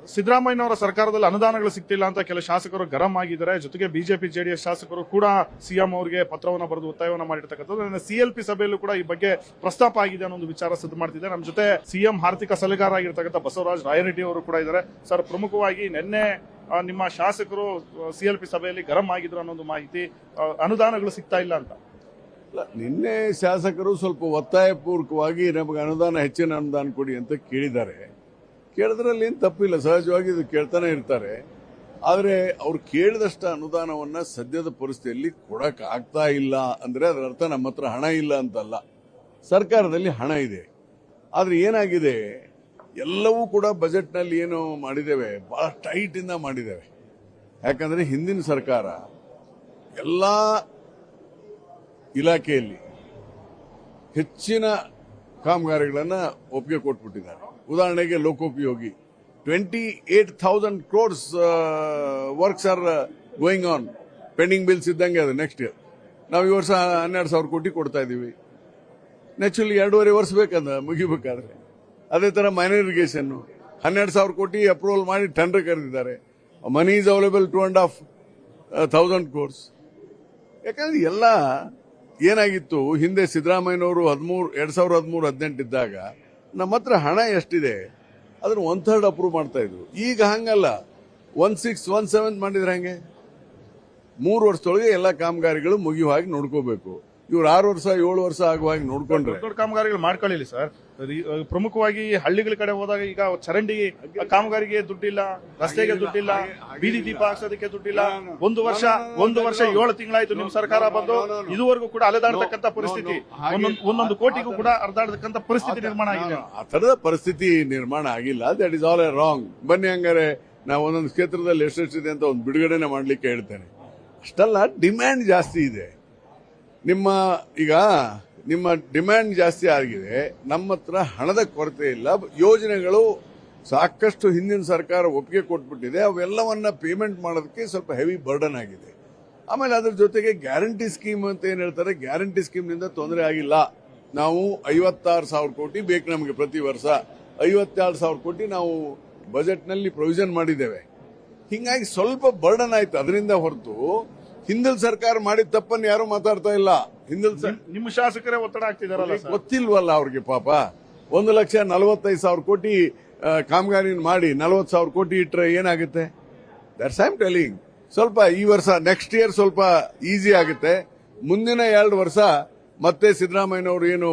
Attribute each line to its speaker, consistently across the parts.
Speaker 1: ಸಿದ್ದರಾಮಯ್ಯನವರ ಸರ್ಕಾರದಲ್ಲಿ ಅನುದಾನಗಳು ಸಿಗ್ತಿಲ್ಲ ಅಂತ ಕೆಲ ಶಾಸಕರು ಗರಂ ಆಗಿದ್ದಾರೆ. ಜೊತೆಗೆ ಬಿಜೆಪಿ ಜೆಡಿಎಸ್ ಶಾಸಕರು ಕೂಡ ಸಿಎಂ ಅವರಿಗೆ ಪತ್ರವನ್ನು ಬರೆದು ಒತ್ತಾಯವನ್ನು ಮಾಡಿರ್ತಕ್ಕಂಥದ್ದು. ಸಿಎಲ್ಪಿ ಸಭೆಯಲ್ಲೂ ಕೂಡ ಈ ಬಗ್ಗೆ ಪ್ರಸ್ತಾಪ ಆಗಿದೆ ಅನ್ನೋ ಒಂದು ವಿಚಾರ ಸಿದ್ಧ ಮಾಡ್ತಿದೆ. ನಮ್ಮ ಜೊತೆ ಸಿಎಂ ಆರ್ಥಿಕ ಸಲಹೆಗಾರ ಆಗಿರ್ತಕ್ಕಂಥ ಬಸವರಾಜ ರಾಯರೆಡ್ಡಿ ಅವರು ಕೂಡ ಇದ್ದಾರೆ. ಸರ್, ಪ್ರಮುಖವಾಗಿ ನಿನ್ನೆ ನಿಮ್ಮ ಶಾಸಕರು ಸಿಎಲ್ಪಿ ಸಭೆಯಲ್ಲಿ ಗರಂ ಆಗಿದ್ರು ಅನ್ನೋದು ಮಾಹಿತಿ, ಅನುದಾನಗಳು ಸಿಗ್ತಾ ಇಲ್ಲ ಅಂತ.
Speaker 2: ನಿನ್ನೆ ಶಾಸಕರು ಸ್ವಲ್ಪ ಒತ್ತಾಯಪೂರ್ವಕವಾಗಿ ನಮಗೆ ಅನುದಾನ, ಹೆಚ್ಚಿನ ಅನುದಾನ ಕೊಡಿ ಅಂತ ಕೇಳಿದ್ದಾರೆ. ಕೇಳಿದ್ರಲ್ಲಿ ಏನು ತಪ್ಪಿಲ್ಲ, ಸಹಜವಾಗಿ ಇದು ಕೇಳ್ತಾನೆ ಇರ್ತಾರೆ. ಆದರೆ ಅವ್ರು ಕೇಳಿದಷ್ಟು ಅನುದಾನವನ್ನ ಸದ್ಯದ ಪರಿಸ್ಥಿತಿಯಲ್ಲಿ ಕೊಡಕ್ ಆಗ್ತಾ ಇಲ್ಲ ಅಂದ್ರೆ ಅದರ ಅರ್ಥ ನಮ್ಮ ಹತ್ರ ಹಣ ಇಲ್ಲ ಅಂತಲ್ಲ. ಸರ್ಕಾರದಲ್ಲಿ ಹಣ ಇದೆ. ಆದ್ರೆ ಏನಾಗಿದೆ, ಎಲ್ಲವೂ ಕೂಡ ಬಜೆಟ್ನಲ್ಲಿ ಏನು ಮಾಡಿದ್ದೇವೆ, ಬಹಳ ಟೈಟ್ ಇಂದ ಮಾಡಿದ್ದೇವೆ. ಯಾಕಂದ್ರೆ ಹಿಂದಿನ ಸರ್ಕಾರ ಎಲ್ಲಾ ಇಲಾಖೆಯಲ್ಲಿ ಹೆಚ್ಚಿನ ಕಾಮಗಾರಿಗಳನ್ನ ಒಪ್ಪಿಗೆ ಕೊಟ್ಬಿಟ್ಟಿದ್ದಾರೆ. ಉದಾಹರಣೆಗೆ ಲೋಕೋಪಯೋಗಿ 28,000 crores works are going on, pending bills ಇದ್ದಂಗೆ ಅದು. ನೆಕ್ಸ್ಟ್ ಇಯರ್ ನಾವು ಈ ವರ್ಷ 12,000 ಕೋಟಿ ಕೊಡ್ತಾ ಇದೀವಿ. ನ್ಯಾಚುರಲಿ 2.5 ವರ್ಷ ಬೇಕಂದ ಮುಗಿಬೇಕಾದ್ರೆ. ಅದೇ ತರ ಮೈನರ್ ಇರಿಗೇಷನ್ 12,000 ಕೋಟಿ ಅಪ್ರೂವಲ್ ಮಾಡಿ ಟೆಂಡರ್ ಕರೆದಿದ್ದಾರೆ. Money is available 2,500 crores. ಯಾಕಂದ್ರೆ ಎಲ್ಲ ಏನಾಗಿತ್ತು, ಹಿಂದೆ ಸಿದ್ದರಾಮಯ್ಯನವರು 2013-18 ಇದ್ದಾಗ ನಮ್ಮ ಹತ್ರ ಹಣ ಎಷ್ಟಿದೆ ಅದನ್ನ 1/3 ಅಪ್ರೂವ್ ಮಾಡ್ತಾ ಇದ್ರು. ಈಗ ಹಂಗಲ್ಲ, 1/6, 1/7 ಮಾಡಿದ್ರೆ ಹಂಗೆ 3 ವರ್ಷದೊಳಗೆ ಎಲ್ಲ ಕಾಮಗಾರಿಗಳು ಮುಗಿಯುವ ಹಾಗೆ ನೋಡ್ಕೋಬೇಕು. ಇವ್ರು 6 ವರ್ಷ 7 ವರ್ಷ ಆಗುವ ಹಾಗೆ ನೋಡ್ಕೊಂಡ್ರೆ
Speaker 1: ದೊಡ್ಡ ಕಾಮಗಾರಿಗಳು ಮಾಡ್ಕೊಳ್ಳಿ ಸರ್. ಪ್ರಮುಖವಾಗಿ ಹಳ್ಳಿಗಳ ಕಡೆ ಹೋದಾಗ ಈಗ ಚರಂಡಿ ಕಾಮಗಾರಿಗೆ ದುಡ್ಡಿಲ್ಲ, ರಸ್ತೆಗೆ ದುಡ್ಡಿಲ್ಲ, ಬೀದಿ ದೀಪ ಹಾಕ್ಸೋದಕ್ಕೆ ದುಡ್ಡಿಲ್ಲ. ಒಂದು ವರ್ಷ 7 ತಿಂಗಳಾಯ್ತು ನಿಮ್ ಸರ್ಕಾರ ಬಂದು, ಇದುವರೆಗೂ ಕೂಡ ಅಲೆದಾಡ್ತಕ್ಕಂಥ ಪರಿಸ್ಥಿತಿ, ಒಂದೊಂದು ಕೋಟಿಗೂ ಕೂಡ ಅರ್ಧಾಡ್ತಕ್ಕಂಥ ಪರಿಸ್ಥಿತಿ ನಿರ್ಮಾಣ ಆಗಿದೆ.
Speaker 2: ಆ ತರದ ಪರಿಸ್ಥಿತಿ ನಿರ್ಮಾಣ ಆಗಿಲ್ಲ. That is all A wrong. ಬನ್ನಿ ಹಂಗಾರೆ ನಾವು ಒಂದೊಂದು ಕ್ಷೇತ್ರದಲ್ಲಿ ಎಷ್ಟೆಷ್ಟಿದೆ ಅಂತ ಒಂದು ಬಿಡುಗಡೆನೆ ಮಾಡ್ಲಿಕ್ಕೆ ಹೇಳ್ತೇನೆ. ಅಷ್ಟಲ್ಲ, ಡಿಮ್ಯಾಂಡ್ ಜಾಸ್ತಿ ಇದೆ. ನಿಮ್ಮ ಡಿಮ್ಯಾಂಡ್ ಜಾಸ್ತಿ ಆಗಿದೆ, ನಮ್ಮ ಹತ್ರ ಹಣದ ಕೊರತೆ ಇಲ್ಲ. ಯೋಜನೆಗಳು ಸಾಕಷ್ಟು ಹಿಂದಿನ ಸರ್ಕಾರ ಒಪ್ಪಿಗೆ ಕೊಟ್ಬಿಟ್ಟಿದೆ. ಅವೆಲ್ಲವನ್ನ ಪೇಮೆಂಟ್ ಮಾಡೋದಕ್ಕೆ ಸ್ವಲ್ಪ ಹೆವಿ ಬರ್ಡನ್ ಆಗಿದೆ. ಆಮೇಲೆ ಅದ್ರ ಜೊತೆಗೆ ಗ್ಯಾರಂಟಿ ಸ್ಕೀಮ್ ಅಂತ ಏನ್ ಹೇಳ್ತಾರೆ, ಗ್ಯಾರಂಟಿ ಸ್ಕೀಮ್ನಿಂದ ತೊಂದರೆ ಆಗಿಲ್ಲ. ನಾವು 56,000 ಕೋಟಿ ಬೇಕು ನಮಗೆ ಪ್ರತಿ ವರ್ಷ. 52,000 ಕೋಟಿ ನಾವು ಬಜೆಟ್ನಲ್ಲಿ ಪ್ರೊವಿಷನ್ ಮಾಡಿದ್ದೇವೆ. ಹಿಂಗಾಗಿ ಸ್ವಲ್ಪ ಬರ್ಡನ್ ಆಯ್ತು ಅದರಿಂದ ಹೊರತು ಹಿಂದಿನ ಸರ್ಕಾರ ಮಾಡಿದ ತಪ್ಪನ್ನು ಯಾರು ಮಾತಾಡ್ತಾ ಇಲ್ಲ.
Speaker 1: ನಿಮ್ಮ ಶಾಸಕರೇ ಒತ್ತಡ ಆಗ್ತಿದಾರಲ್ಲ,
Speaker 2: ಗೊತ್ತಿಲ್ವಲ್ಲ ಅವ್ರಿಗೆ ಪಾಪ. 1,45,000 ಕೋಟಿ ಕಾಮಗಾರಿ ಮಾಡಿ 40,000 ಕೋಟಿ ಇಟ್ರೆ ಏನಾಗುತ್ತೆ? That's I am telling. ಸ್ವಲ್ಪ ಈ ವರ್ಷ, ನೆಕ್ಸ್ಟ್ ಇಯರ್ ಸ್ವಲ್ಪ ಈಸಿ ಆಗುತ್ತೆ. ಮುಂದಿನ 2 ವರ್ಷ ಮತ್ತೆ ಸಿದ್ದರಾಮಯ್ಯನವರು ಏನು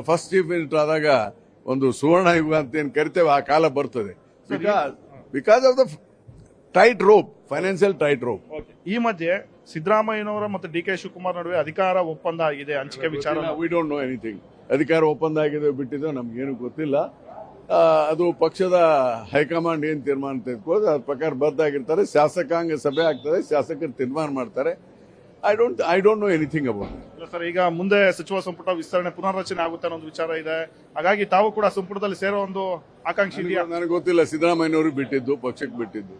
Speaker 2: ಫಸ್ಟ್ ಚೀಫ್ ಮಿನಿಸ್ಟರ್ ಆದಾಗ ಒಂದು ಸುವರ್ಣ ಯುಗ ಅಂತ ಏನ್ ಕರಿತೇವೆ, ಆ ಕಾಲ ಬರ್ತದೆ. Because of the tight rope, financial tight rope.
Speaker 1: ಈ ಮಧ್ಯೆ ಸಿದ್ದರಾಮಯ್ಯನವರ ಮತ್ತು ಡಿ ಕೆ ಶಿವಕುಮಾರ್ ನಡುವೆ ಅಧಿಕಾರ ಒಪ್ಪಂದ ಆಗಿದೆ, ಹಂಚಿಕೆ ವಿಚಾರ.
Speaker 2: We don't know anything. ಅಧಿಕಾರ ಒಪ್ಪಂದ ಆಗಿದೆ ಬಿಟ್ಟಿದ್ದು ನಮ್ಗೇನು ಗೊತ್ತಿಲ್ಲ. ಅದು ಪಕ್ಷದ ಹೈಕಮಾಂಡ್ ಏನ್ ತೀರ್ಮಾನ ತೆಗೆದುಕೊಳ್ಳೋದು ಅದ್ರ ಪ್ರಕಾರ ಬದ್ದಾಗಿರ್ತಾರೆ. ಶಾಸಕಾಂಗ ಸಭೆ ಆಗ್ತದೆ, ಶಾಸಕರು ತೀರ್ಮಾನ ಮಾಡ್ತಾರೆ. I don't know anything about it.
Speaker 1: Sir, ಈಗ ಮುಂದೆ ಸಚಿವ ಸಂಪುಟ ವಿಸ್ತರಣೆ ಪುನರ್ರಚನೆ ಆಗುತ್ತೆ ಅನ್ನೋ ಒಂದು ವಿಚಾರ ಇದೆ. ಹಾಗಾಗಿ ತಾವು ಕೂಡ ಸಂಪುಟದಲ್ಲಿ ಸೇರೋ ಒಂದು ಆಕಾಂಕ್ಷೆ ಇದೆಯಾ?
Speaker 2: ನನಗೆ ಗೊತ್ತಿಲ್ಲ. ಸಿದ್ದರಾಮಯ್ಯನವರು ಬಿಟ್ಟಿದ್ದು, ಪಕ್ಷಕ್ಕೆ ಬಿಟ್ಟಿದ್ದು.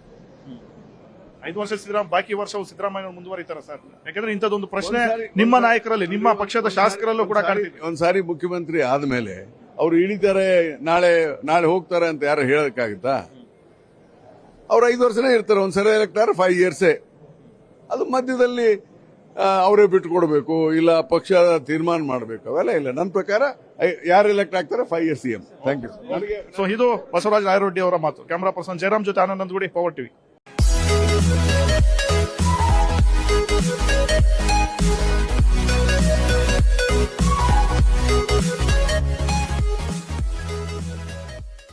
Speaker 1: 5 ವರ್ಷ ಬಾಕಿ ವರ್ಷವು ಸಿದ್ದರಾಮಯ್ಯ ಮುಂದುವರಿತಾರ ಸರ್? ಯಾಕಂದ್ರೆ ಇಂಥದ್ದೊಂದು ಪ್ರಶ್ನೆ ನಿಮ್ಮ ನಾಯಕರಲ್ಲಿ, ನಿಮ್ಮ ಪಕ್ಷದ ಶಾಸಕರಲ್ಲೂ ಕೂಡ ಕಾಣ್ತಿದೆ.
Speaker 2: ಒಂದ್ಸಾರಿ ಮುಖ್ಯಮಂತ್ರಿ ಆದ್ಮೇಲೆ ಅವ್ರು ಇಳಿತಾರೆ, ನಾಳೆ ಹೋಗ್ತಾರೆ ಅಂತ ಯಾರು ಹೇಳಕ್ಕಾಗುತ್ತಾ? ಅವ್ರು 5 ವರ್ಷನೇ ಇರ್ತಾರೆ. ಒಂದ್ಸರಿ ಎಲೆಕ್ಟ್ ಆದ್ರೆ 5 years. ಅದು ಮಧ್ಯದಲ್ಲಿ ಅವರೇ ಬಿಟ್ಟು ಕೊಡಬೇಕು, ಇಲ್ಲ ಪಕ್ಷ ತೀರ್ಮಾನ ಮಾಡಬೇಕು, ಅವೆಲ್ಲ ಇಲ್ಲ. ನನ್ನ ಪ್ರಕಾರ ಯಾರು ಎಲೆಕ್ಟ್ ಆಗ್ತಾರೆ 5 years CM. Thank you.
Speaker 1: So ಇದು ಬಸವರಾಜ ರಾಯರೆಡ್ಡಿ ಅವರ ಮಾತು. ಕ್ಯಾಮರಾ ಪರ್ಸನ್ ಜಯರಾಮ್ ಜೊತೆ ಆನಂದ್ ನಂದಗುಡಿ, ಪವರ್ ಟಿವಿ.